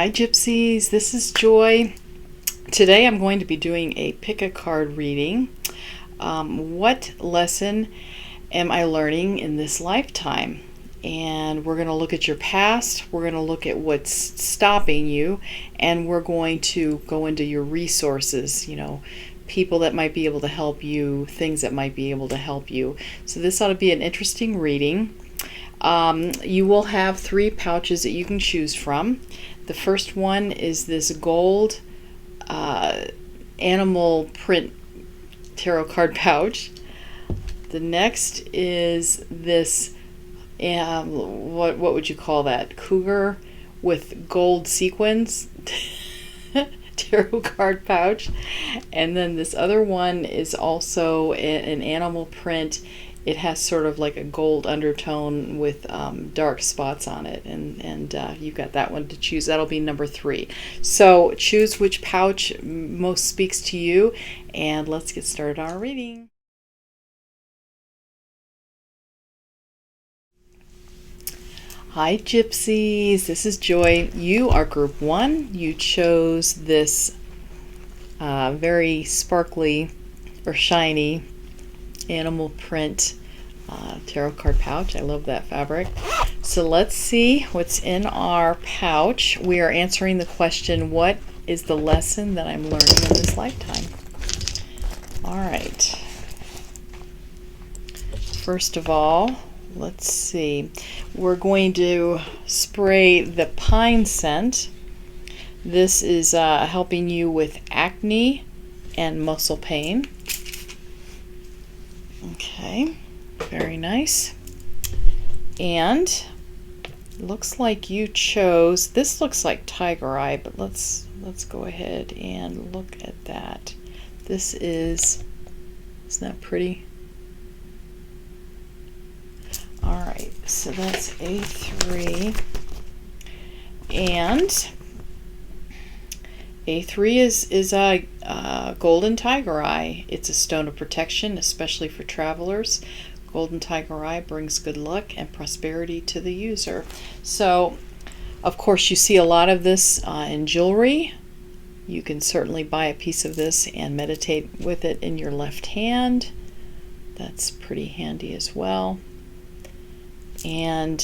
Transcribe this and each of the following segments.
Hi Gypsies, this is Joy. Today I'm going to be doing a pick a card reading. What lesson am I learning in this lifetime? And we're going to look at your past, we're going to look at what's stopping you, and we're going to go into your resources, people that might be able to help you, things that might be able to help you. So this ought to be an interesting reading. You will have 3 pouches that you can choose from. The first one is this gold animal print tarot card pouch. The next is this, what would you call that? Cougar with gold sequins tarot card pouch. And then this other one is also an animal print. It has sort of like a gold undertone with dark spots on it, and you've got that one to choose. That'll be number 3. So choose which pouch most speaks to you, and let's get started on our reading. Hi Gypsies, this is Joy. You are group 1. You chose this very sparkly or shiny animal print tarot card pouch. I love that fabric. So let's see what's in our pouch. We are answering the question, what is the lesson that I'm learning in this lifetime? All right. First of all, let's see. We're going to spray the pine scent. This is helping you with acne and muscle pain. Okay, very nice. And looks like you chose, this looks like tiger eye, but let's go ahead and look at that. This is, isn't that pretty? All right, so that's A3. And A3 is a golden tiger eye. It's a stone of protection, especially for travelers. Golden tiger eye brings good luck and prosperity to the user. So, of course, you see a lot of this in jewelry. You can certainly buy a piece of this and meditate with it in your left hand. That's pretty handy as well. And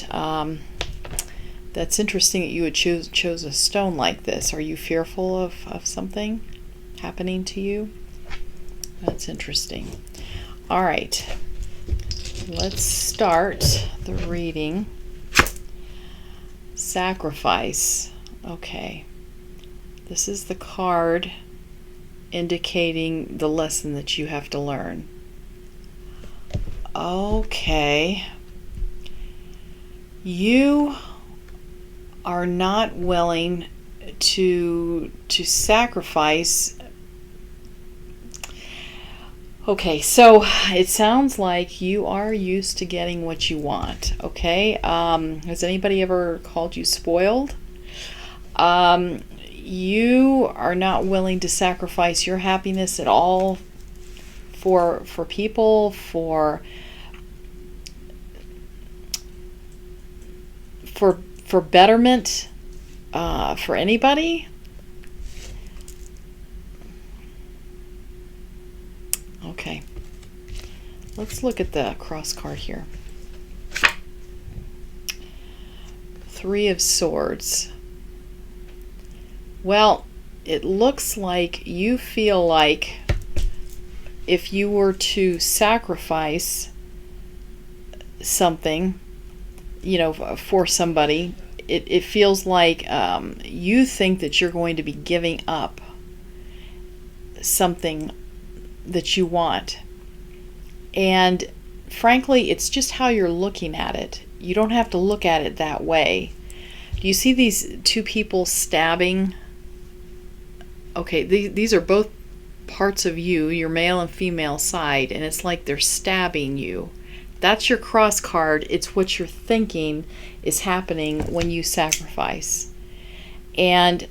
that's interesting that you would chose a stone like this. Are you fearful of something happening to you? That's interesting. All right, let's start the reading. Sacrifice. Okay, this is the card indicating the lesson that you have to learn. Okay, you are not willing to sacrifice. Okay, so it sounds like you are used to getting what you want. Okay, has anybody ever called you spoiled? You are not willing to sacrifice your happiness at all for people, for betterment, for anybody. Okay, let's look at the cross card here. 3 of Swords. Well, it looks like you feel like if you were to sacrifice something, for somebody, it feels like you think that you're going to be giving up something that you want. And frankly, it's just how you're looking at it. You don't have to look at it that way. Do you see these 2 people stabbing? Okay, these are both parts of you, your male and female side, and it's like they're stabbing you. That's your cross card. It's what you're thinking is happening when you sacrifice. And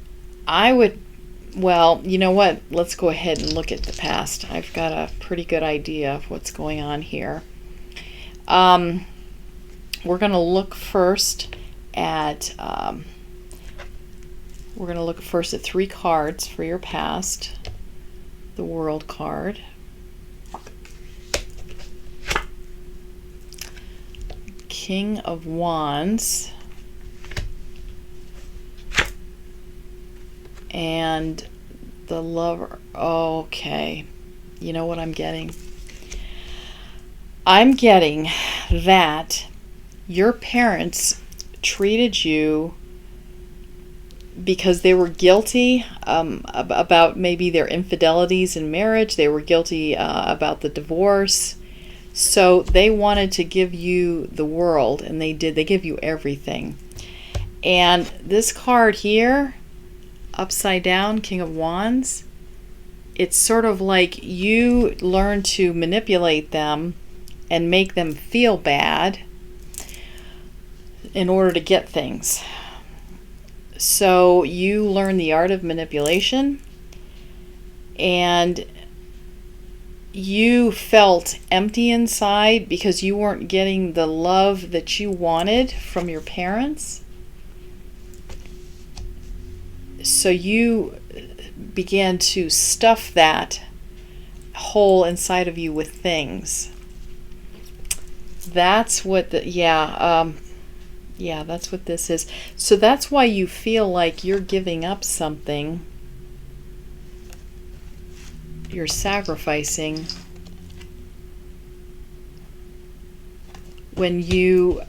I would, well, you know what? Let's go ahead and look at the past. I've got a pretty good idea of what's going on here. We're going to look first at We're going to look first at 3 cards for your past. The World card. King of Wands. And the Lover. Okay. You know what I'm getting? I'm getting that your parents treated you because they were guilty about maybe their infidelities in marriage. They were guilty about the divorce. So they wanted to give you the world, and they did. They give you everything. And this card here, upside down, King of Wands, it's sort of like you learn to manipulate them and make them feel bad in order to get things. So you learn the art of manipulation, and you felt empty inside because you weren't getting the love that you wanted from your parents. So you began to stuff that hole inside of you with things. That's what that's what this is. So that's why you feel like you're giving up something. You're sacrificing when you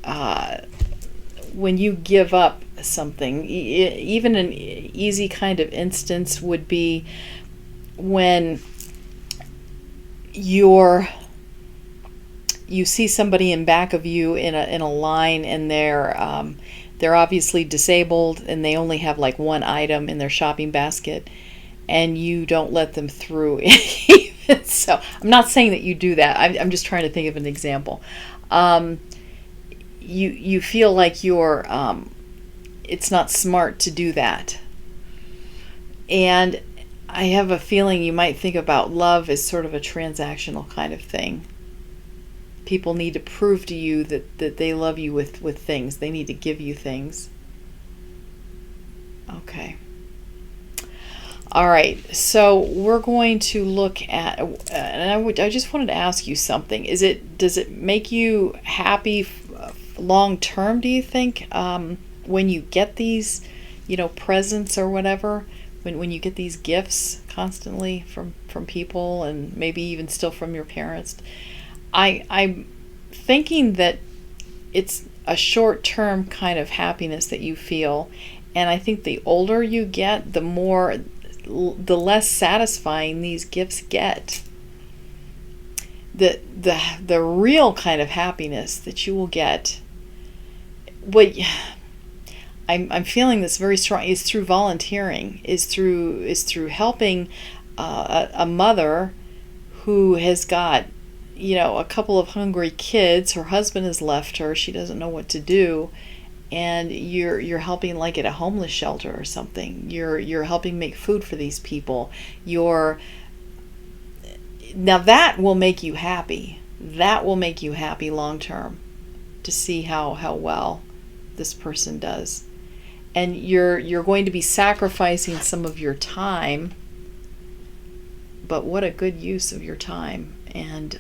give up something. Even an easy kind of instance would be when you see somebody in back of you in a line, and they're obviously disabled, and they only have like one item in their shopping basket, and you don't let them through. So I'm not saying that you do that. I'm just trying to think of an example. You feel like you're it's not smart to do that. And I have a feeling you might think about love as sort of a transactional kind of thing. People need to prove to you that they love you with things. They need to give you things. Okay. All right. So we're going to look at, and I just wanted to ask you something. Does it make you happy long term, do you think, when you get these, presents or whatever, when you get these gifts constantly from people, and maybe even still from your parents? I'm thinking that it's a short-term kind of happiness that you feel, and I think the older you get, the less satisfying these gifts get. The real kind of happiness that you will get, what I'm feeling this very strong, is through volunteering, is through helping a mother who has got a couple of hungry kids. Her husband has left her. She doesn't know what to do. And you're helping, like at a homeless shelter or something. You're helping make food for these people. Now that will make you happy. That will make you happy long term, to see how well this person does. And you're going to be sacrificing some of your time, but what a good use of your time. And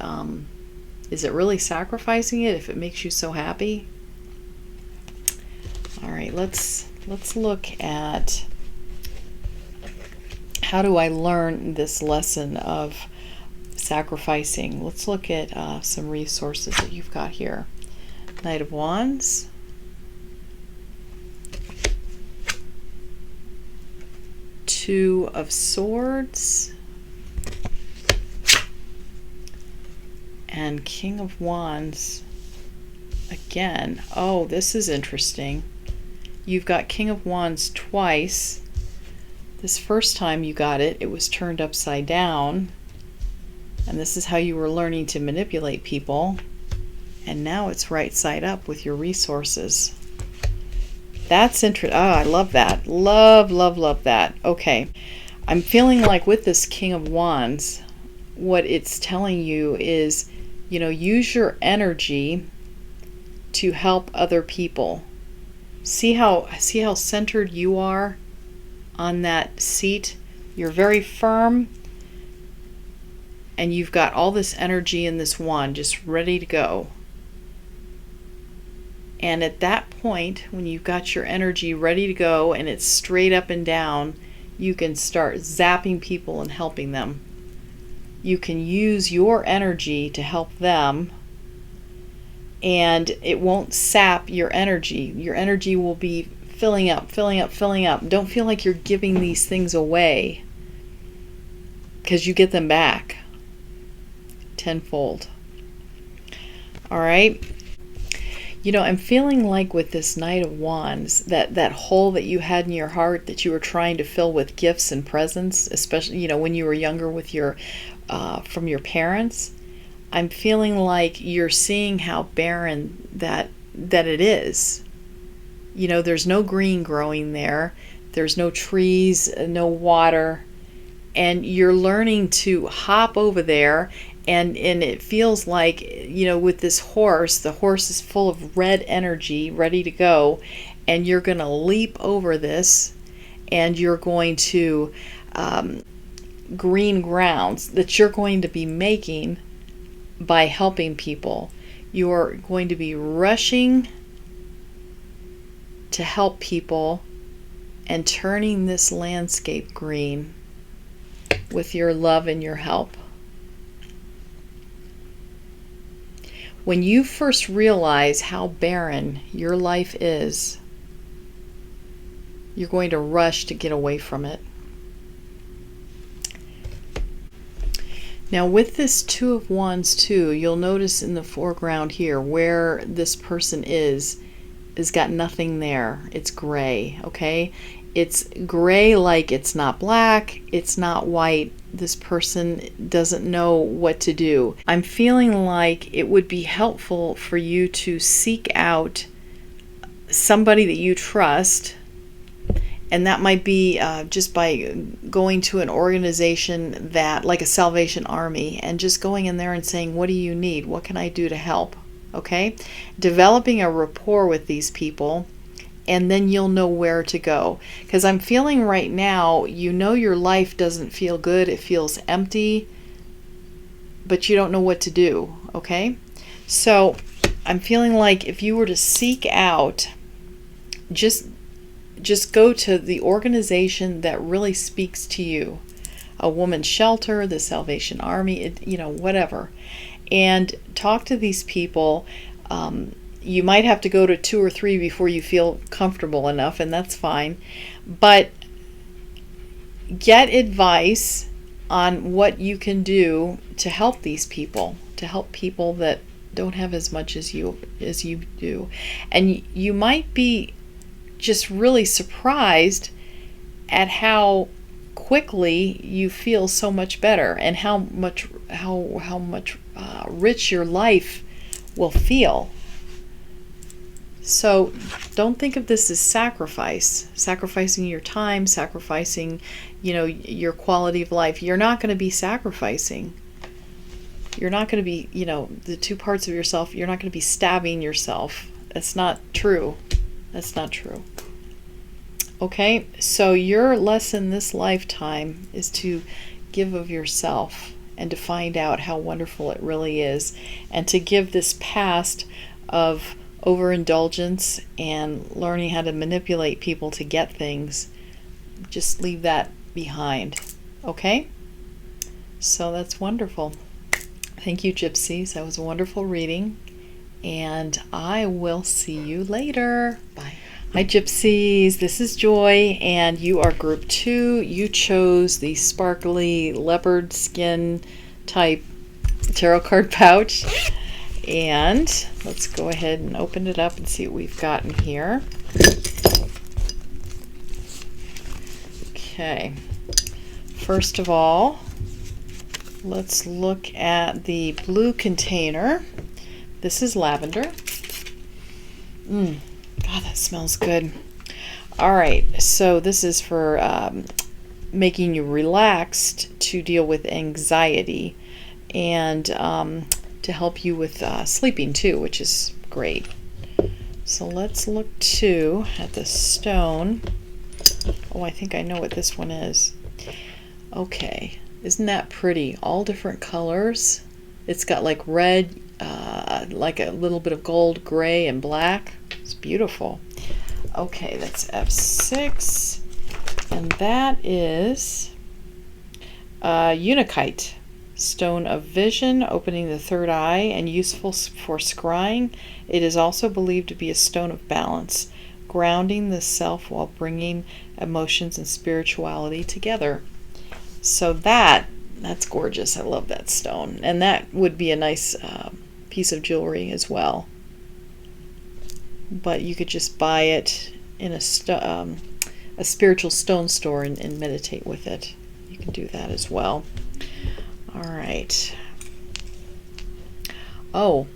is it really sacrificing it if it makes you so happy? All right, let's look at, how do I learn this lesson of sacrificing? Let's look at some resources that you've got here. Knight of Wands. Two of Swords. And King of Wands again. Oh, this is interesting. You've got King of Wands twice. This first time you got it, it was turned upside down. And this is how you were learning to manipulate people. And now it's right side up with your resources. That's interesting. Oh, I love that. Love, love, love that. Okay. I'm feeling like with this King of Wands, what it's telling you is, use your energy to help other people. See how centered you are on that seat. You're very firm, and you've got all this energy in this wand just ready to go. And at that point, when you've got your energy ready to go and it's straight up and down, you can start zapping people and helping them. You can use your energy to help them, and it won't sap your energy. Your energy will be filling up, filling up, filling up. Don't feel like you're giving these things away, because you get them back tenfold. All right. You know, I'm feeling like with this Knight of Wands, that hole that you had in your heart that you were trying to fill with gifts and presents, especially, you know, when you were younger with your, from your parents, I'm feeling like you're seeing how barren that it is. You know, there's no green growing there. There's no trees, no water. And you're learning to hop over there. And it feels like, you know, with this horse, the horse is full of red energy, ready to go. And you're going to leap over this. And you're going to green grounds that you're going to be making by helping people. You're going to be rushing to help people and turning this landscape green with your love and your help. When you first realize how barren your life is, you're going to rush to get away from it. Now with this Two of Wands too, you'll notice in the foreground here where this person is got nothing there. It's gray, okay? It's gray, like it's not black, it's not white. This person doesn't know what to do. I'm feeling like it would be helpful for you to seek out somebody that you trust, and that might be just by going to an organization that, like a Salvation Army, and just going in there and saying, what do you need? What can I do to help? Okay? Developing a rapport with these people, and then you'll know where to go. Because I'm feeling right now, you know your life doesn't feel good. It feels empty, but you don't know what to do, okay? So I'm feeling like if you were to seek out, just go to the organization that really speaks to you. A woman's shelter, the Salvation Army, you know, whatever. And talk to these people. You might have to go to 2 or 3 before you feel comfortable enough, and that's fine. But get advice on what you can do to help these people, to help people that don't have as much as you do. And you might be just really surprised at how quickly you feel so much better, and how much rich your life will feel. So don't think of this as sacrificing your time, sacrificing, you know, your quality of life. You're not going to be sacrificing. You're not going to be, you know, the 2 parts of yourself, you're not going to be stabbing yourself. That's not true. That's not true. Okay, so your lesson this lifetime is to give of yourself and to find out how wonderful it really is, and to give this past of overindulgence and learning how to manipulate people to get things, just leave that behind. Okay? So that's wonderful. Thank you, Gypsies. That was a wonderful reading, and I will see you later. Bye. Hi, Gypsies. This is Joy, and you are group 2. You chose the sparkly leopard skin type tarot card pouch. And let's go ahead and open it up and see what we've got in here. Okay. First of all, let's look at the blue container. This is lavender. God, that smells good. All right, so this is for making you relaxed to deal with anxiety, and to help you with sleeping too, which is great. So let's look too at the stone. Oh, I think I know what this one is. Okay, isn't that pretty? All different colors. It's got like red, like a little bit of gold, gray, and black. It's beautiful. Okay, that's F6. And that is Unikite Stone of Vision, opening the third eye and useful for scrying. It is also believed to be a stone of balance, grounding the self while bringing emotions and spirituality together. So that's gorgeous. I love that stone. And that would be a nice piece of jewelry as well. But you could just buy it in a spiritual stone store and meditate with it. You can do that as well. All right. Oh,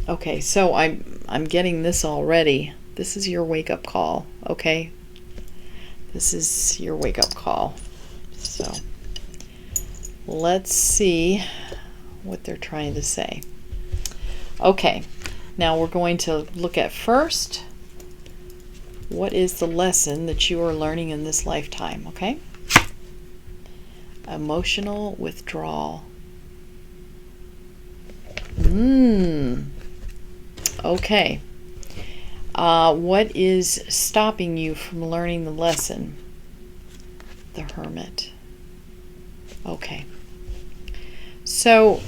okay. So I'm getting this already. This is your wake-up call, okay? This is your wake-up call. So let's see what they're trying to say. Okay. Now we're going to look at first, what is the lesson that you are learning in this lifetime, okay? Emotional withdrawal. Okay. What is stopping you from learning the lesson? The Hermit. Okay. So,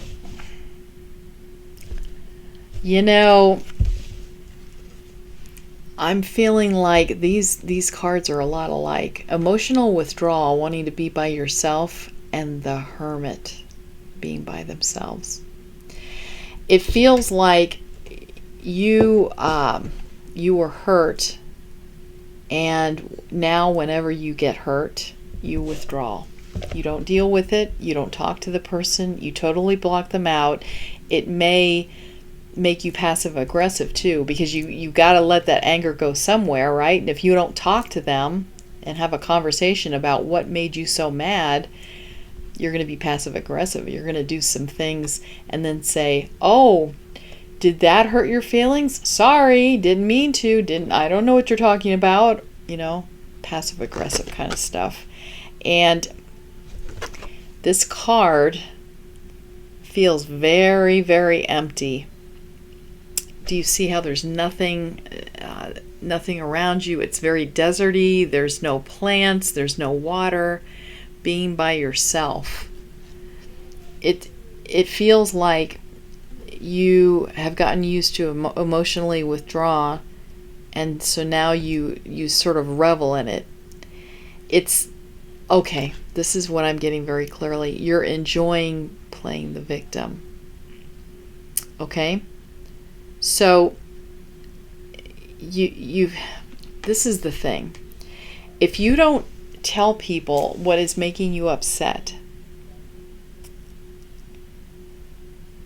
I'm feeling like these cards are a lot alike. Emotional withdrawal, wanting to be by yourself, and the Hermit, being by themselves. It feels like you were hurt, and now whenever you get hurt, you withdraw. You don't deal with it. You don't talk to the person. You totally block them out. It may make you passive aggressive too, because you got to let that anger go somewhere, right? And if you don't talk to them and have a conversation about what made you so mad, you're going to be passive aggressive. You're going to do some things and then say, "Oh, did that hurt your feelings? Sorry, didn't mean to. I don't know what you're talking about." Passive aggressive kind of stuff. And this card feels very, very empty. Do you see how there's nothing around you? It's very deserty. There's no plants. There's no water. Being by yourself. It feels like you have gotten used to emotionally withdraw, and so now you sort of revel in it. It's okay. This is what I'm getting very clearly. You're enjoying playing the victim. Okay? So this is the thing. If you don't tell people what is making you upset,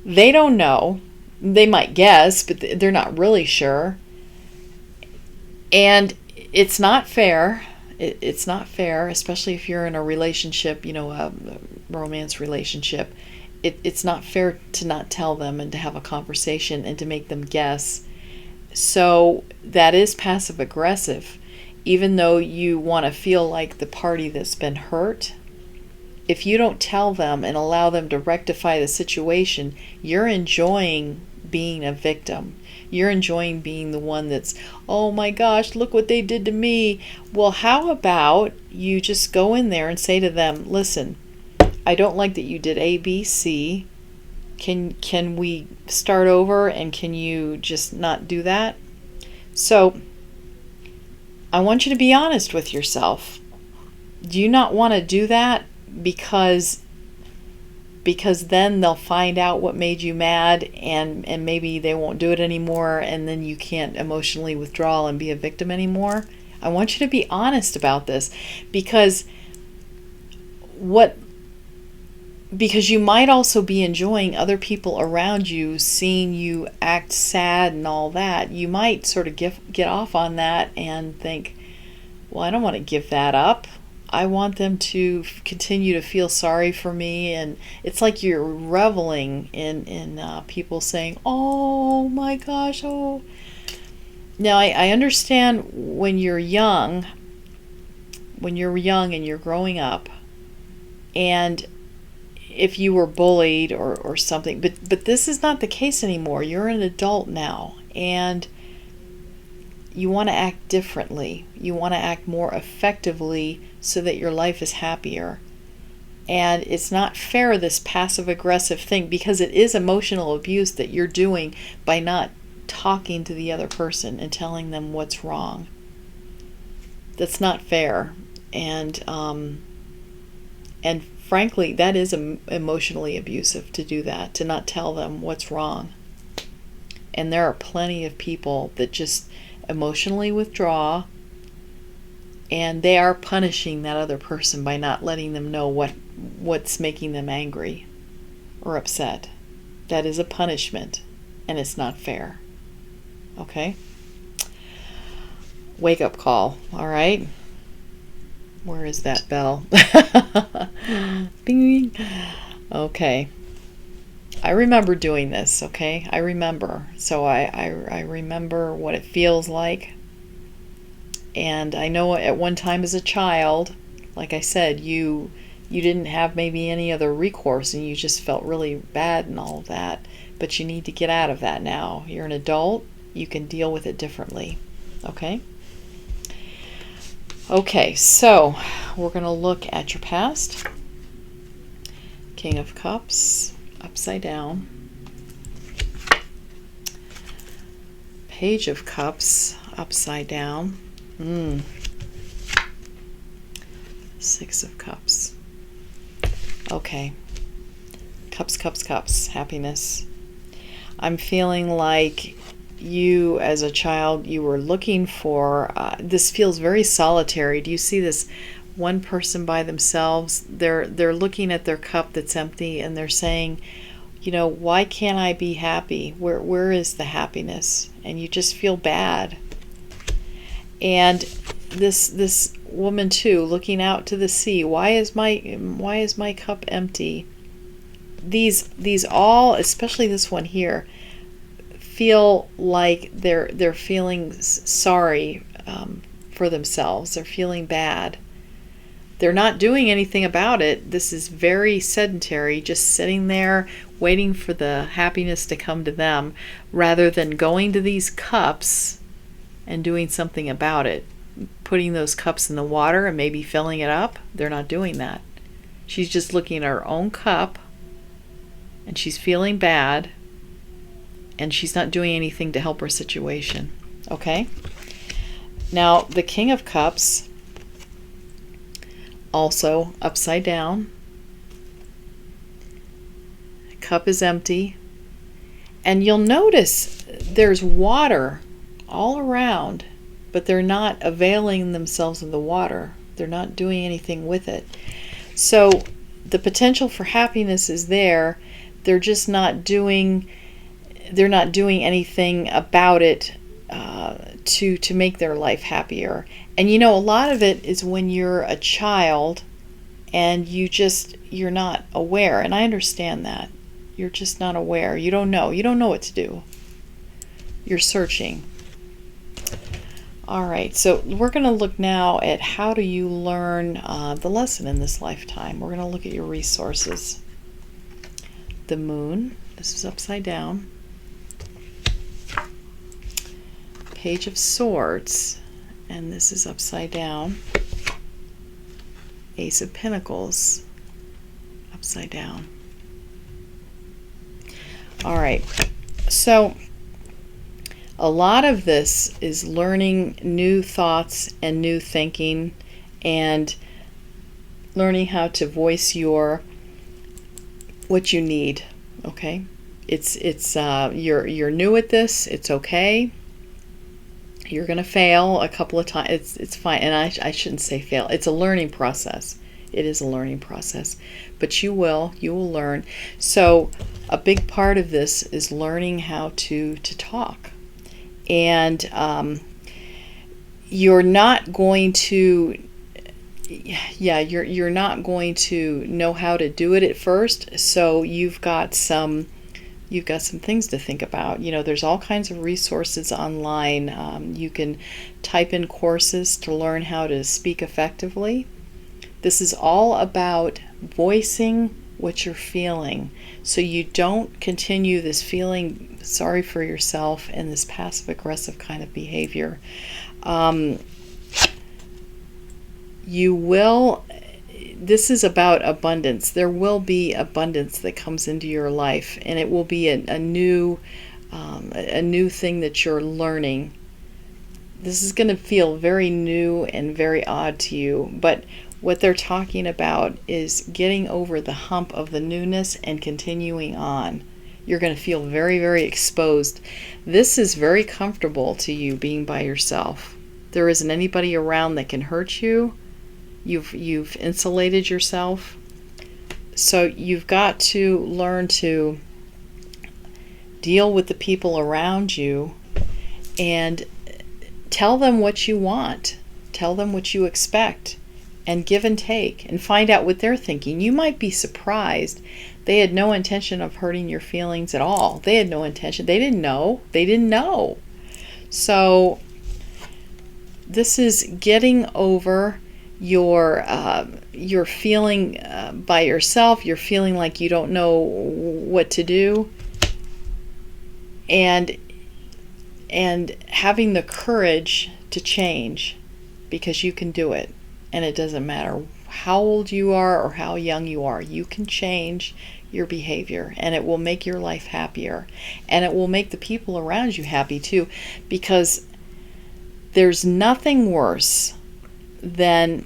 they don't know. They might guess, but they're not really sure. And it's not fair. It's not fair, especially if you're in a relationship, a romance relationship. It's not fair to not tell them and to have a conversation and to make them guess. So that is passive aggressive. Even though you want to feel like the party that's been hurt, if you don't tell them and allow them to rectify the situation, you're enjoying being a victim. You're enjoying being the one that's, "Oh my gosh, look what they did to me." Well, how about you just go in there and say to them, "Listen, I don't like that you did A, B, C. Can we start over, and can you just not do that?" So I want you to be honest with yourself. Do you not want to do that because then they'll find out what made you mad, and maybe they won't do it anymore, and then you can't emotionally withdraw and be a victim anymore? I want you to be honest about this, because you might also be enjoying other people around you seeing you act sad and all that. You might sort of get off on that and think, "Well, I don't want to give that up. I want them to continue to feel sorry for me." And it's like you're reveling in people saying, "Oh my gosh, oh." Now, I understand when you're young, when you're young and you're growing up, and if you were bullied or something, but this is not the case anymore. You're an adult now, and you want to act differently. You want to act more effectively so that your life is happier. And it's not fair, this passive aggressive thing, because it is emotional abuse that you're doing by not talking to the other person and telling them what's wrong. That's not fair. And frankly, that is emotionally abusive to do that, to not tell them what's wrong. And there are plenty of people that just emotionally withdraw, and they are punishing that other person by not letting them know what's making them angry or upset. That is a punishment, and it's not fair. Okay? Wake up call, all right? Where is that bell? Bing. Okay. I remember doing this, okay? I remember. So I remember what it feels like. And I know at one time as a child, like I said, you didn't have maybe any other recourse, and you just felt really bad and all of that. But you need to get out of that now. You're an adult. You can deal with it differently. Okay? Okay, so we're going to look at your past. King of Cups, upside down. Page of Cups, upside down. Six of Cups. Okay. Cups, cups, cups. Happiness. I'm feeling like you, as a child, you were looking for, this feels very solitary. Do you see this one person by themselves? They're looking at their cup that's empty, and they're saying, why can't I be happy? Where is the happiness? And you just feel bad. And this woman too, looking out to the sea. Why is my cup empty? These all, especially this one here, feel like they're feeling sorry for themselves. They're feeling bad. They're not doing anything about it. This is very sedentary, just sitting there waiting for the happiness to come to them, rather than going to these cups and doing something about it. Putting those cups in the water and maybe filling it up. They're not doing that. She's just looking at her own cup, and she's feeling bad, and she's not doing anything to help her situation. Okay? Now, the King of Cups, also upside down. Cup is empty. And you'll notice there's water all around, but they're not availing themselves of the water. They're not doing anything with it. So the potential for happiness is there. They're just not doing anything about it to make their life happier. And a lot of it is when you're a child and you're not aware. And I understand that. You're just not aware. You don't know what to do. You're searching. All right, so we're going to look now at how do you learn the lesson in this lifetime. We're going to look at your resources. The Moon, this is upside down. Page of Swords, and this is upside down. Ace of Pentacles, upside down. All right, so a lot of this is learning new thoughts and new thinking, and learning how to voice what you need. Okay, it's you're new at this. It's okay. You're gonna fail a couple of times. It's fine, and I shouldn't say fail. It's a learning process. It is a learning process, but you will learn. So a big part of this is learning how to talk. And you're not going to you're not going to know how to do it at first, so you've got some you've got some things to think about. You know, there's all kinds of resources online. You can type in courses to learn how to speak effectively. This is all about voicing what you're feeling so you don't continue this feeling sorry for yourself and this passive aggressive kind of behavior. This is about abundance. There will be abundance that comes into your life, and it will be a new thing that you're learning. This is going to feel very new and very odd to you, but what they're talking about is getting over the hump of the newness and continuing on. You're going to feel very, very exposed. This is very comfortable to you being by yourself. There isn't anybody around that can hurt you. You've insulated yourself. So you've got to learn to deal with the people around you and tell them what you want. Tell them what you expect, and give and take, and find out what they're thinking. You might be surprised. They had no intention of hurting your feelings at all. They had no intention. They didn't know. So this is getting over your feeling by yourself. You're feeling like you don't know what to do, and having the courage to change, because you can do it. And it doesn't matter how old you are or how young you are. You can change your behavior, and it will make your life happier, and it will make the people around you happy too, because there's nothing worse than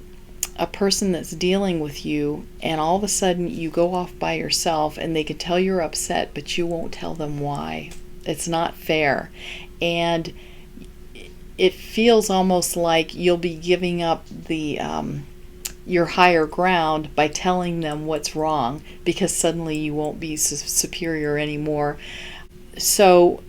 a person that's dealing with you and all of a sudden you go off by yourself and they can tell you're upset, but you won't tell them why. It's not fair. And it feels almost like you'll be giving up your higher ground by telling them what's wrong, because suddenly you won't be superior anymore. So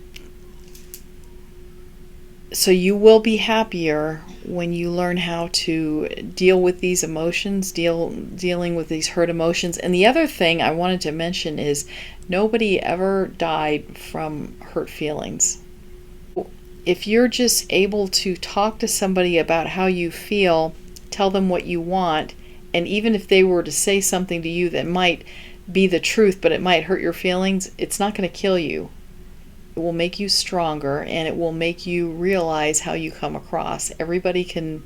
you will be happier when you learn how to deal with these emotions, dealing with these hurt emotions. And the other thing I wanted to mention is nobody ever died from hurt feelings. If you're just able to talk to somebody about how you feel, tell them what you want, and even if they were to say something to you that might be the truth, but it might hurt your feelings, it's not going to kill you. It will make you stronger, and it will make you realize how you come across. Everybody can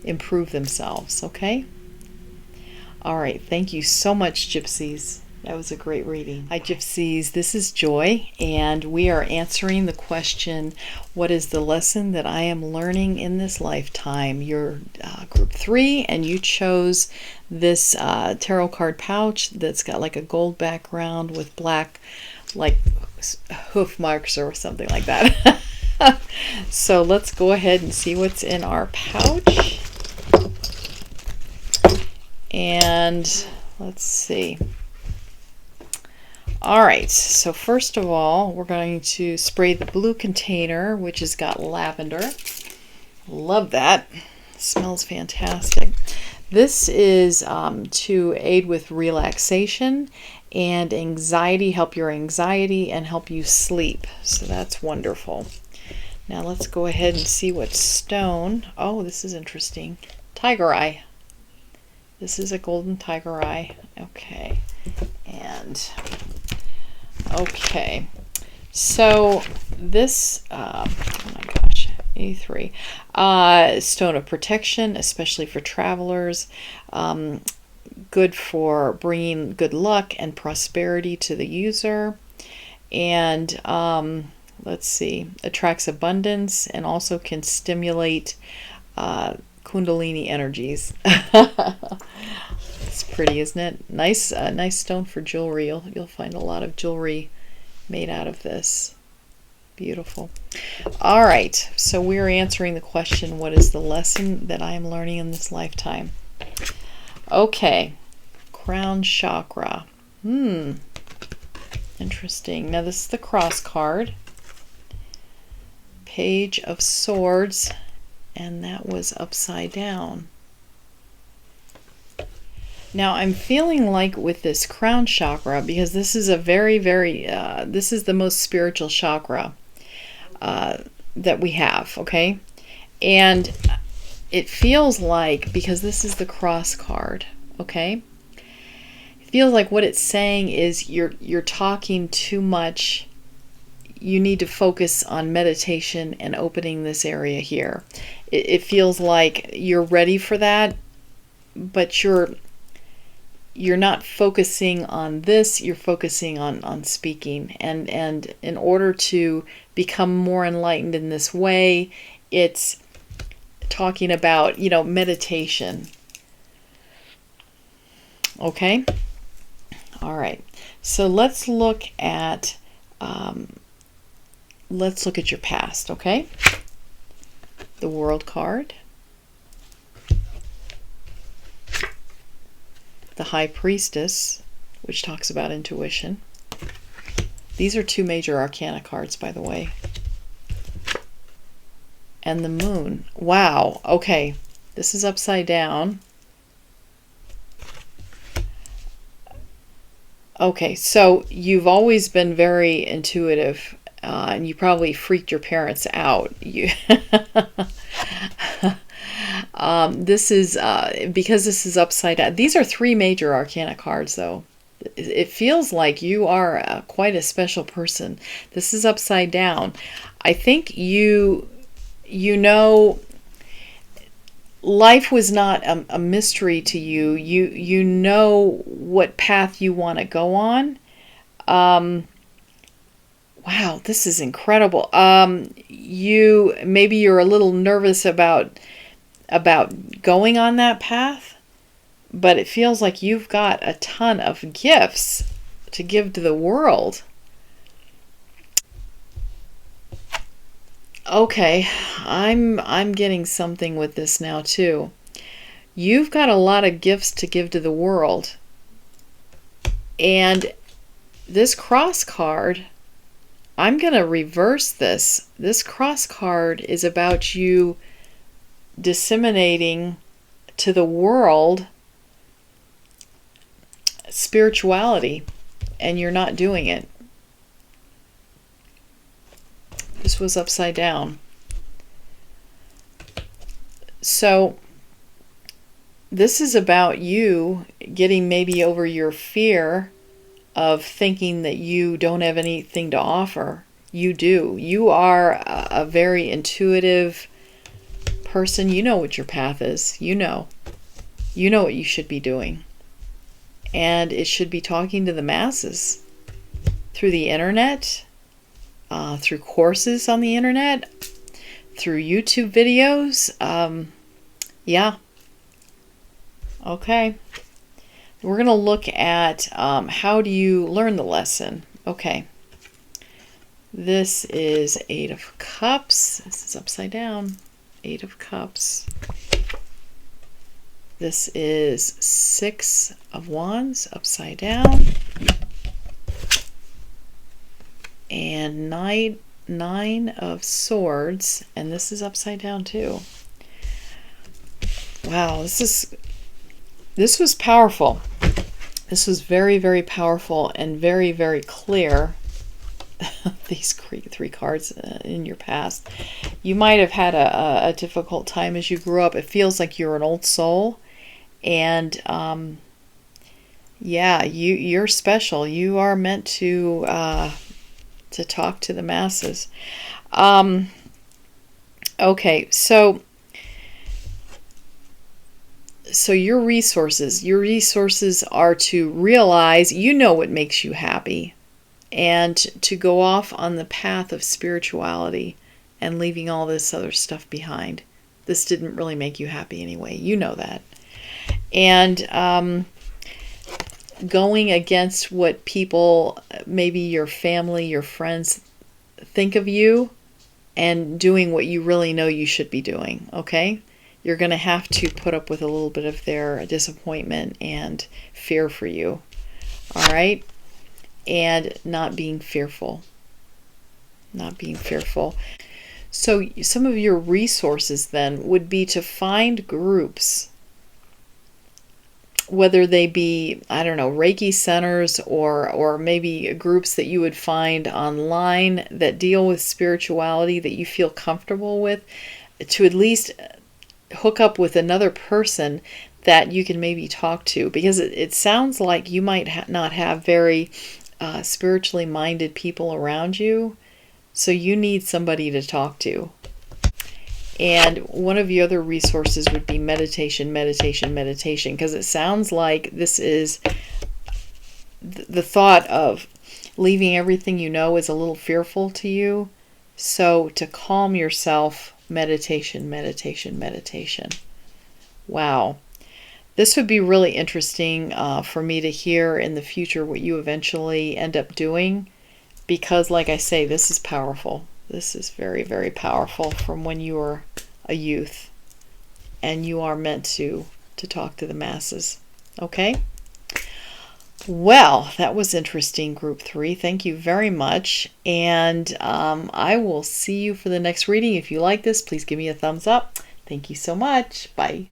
improve themselves, okay? All right, thank you so much, Gypsies. That was a great reading. Hi, Gypsies. This is Joy, and we are answering the question, what is the lesson that I am learning in this lifetime? You're group 3, and you chose this tarot card pouch that's got like a gold background with black, like, hoof marks or something like that. So let's go ahead and see what's in our pouch. And let's see. All right, so first of all, we're going to spray the blue container, which has got lavender. Love that. Smells fantastic. This is to aid with relaxation and anxiety, help your anxiety and help you sleep. So that's wonderful. Now let's go ahead and see what stone. Oh, this is interesting. Tiger eye. This is a golden tiger eye. Okay. And okay. So this, oh my gosh, A3. Stone of protection, especially for travelers. Good for bringing good luck and prosperity to the user. And let's see, attracts abundance and also can stimulate Kundalini energies. It's pretty, isn't it? Nice stone for jewelry. You'll find a lot of jewelry made out of this. Beautiful. All right, so we're answering the question, what is the lesson that I am learning in this lifetime? Okay, crown chakra. Interesting. Now this is the cross card. Page of Swords, and that was upside down. Now I'm feeling like with this crown chakra, because this is a very, this is the most spiritual chakra that we have, okay? And it feels like, because this is the cross card, okay? It feels like what it's saying is you're talking too much. You need to focus on meditation and opening this area here. It feels like you're ready for that, but you're not focusing on this, you're focusing on speaking. And in order to become more enlightened in this way, it's talking about, meditation. Okay? All right. So let's look at your past, okay? The World card. The High Priestess, which talks about intuition. These are two major arcana cards, by the way. And the Moon. Wow. Okay. This is upside down. Okay, so you've always been very intuitive, and you probably freaked your parents out. This is because this is upside down. These are three major arcana cards, though. It feels like you are quite a special person. This is upside down. I think you know, life was not a mystery to you. You know what path you want to go on. Wow, this is incredible. Maybe you're a little nervous about going on that path, but it feels like you've got a ton of gifts to give to the world. Okay, I'm getting something with this now too. You've got a lot of gifts to give to the world. And this cross card, I'm going to reverse this. This cross card is about you disseminating to the world spirituality, and you're not doing it. This was upside down. So this is about you getting maybe over your fear of thinking that you don't have anything to offer. You do. You are a very intuitive person. You know what your path is. You know what you should be doing. And it should be talking to the masses through the internet, through courses on the internet, through YouTube videos. Yeah. Okay. We're going to look at how do you learn the lesson. Okay. This is 8 of Cups. This is upside down. 8 of Cups. This is 6 of Wands, upside down. And 9 of Swords, and this is upside down too. Wow, this was powerful. This was very, very powerful and very, very clear. These three cards in your past. You might have had a difficult time as you grew up. It feels like you're an old soul. And yeah, you're special. You are meant to talk to the masses. Okay, so your resources are to realize you know what makes you happy, and to go off on the path of spirituality and leaving all this other stuff behind. This didn't really make you happy anyway. You know that. And going against what people, maybe your family, your friends, think of you, and doing what you really know you should be doing, okay? You're going to have to put up with a little bit of their disappointment and fear for you, all right? And not being fearful. Not being fearful. So some of your resources then would be to find groups whether they be, I don't know, Reiki centers or maybe groups that you would find online that deal with spirituality that you feel comfortable with, to at least hook up with another person that you can maybe talk to, because it sounds like you might not have very spiritually minded people around you, so you need somebody to talk to. And one of the other resources would be meditation, meditation, meditation, because it sounds like this is the thought of leaving everything you know is a little fearful to you. So to calm yourself, meditation, meditation, meditation. Wow. This would be really interesting for me to hear in the future what you eventually end up doing, because like I say, this is powerful. This is very, very powerful from when you were a youth and you are meant to talk to the masses. Okay? Well, that was interesting, Group 3. Thank you very much. And I will see you for the next reading. If you like this, please give me a thumbs up. Thank you so much. Bye.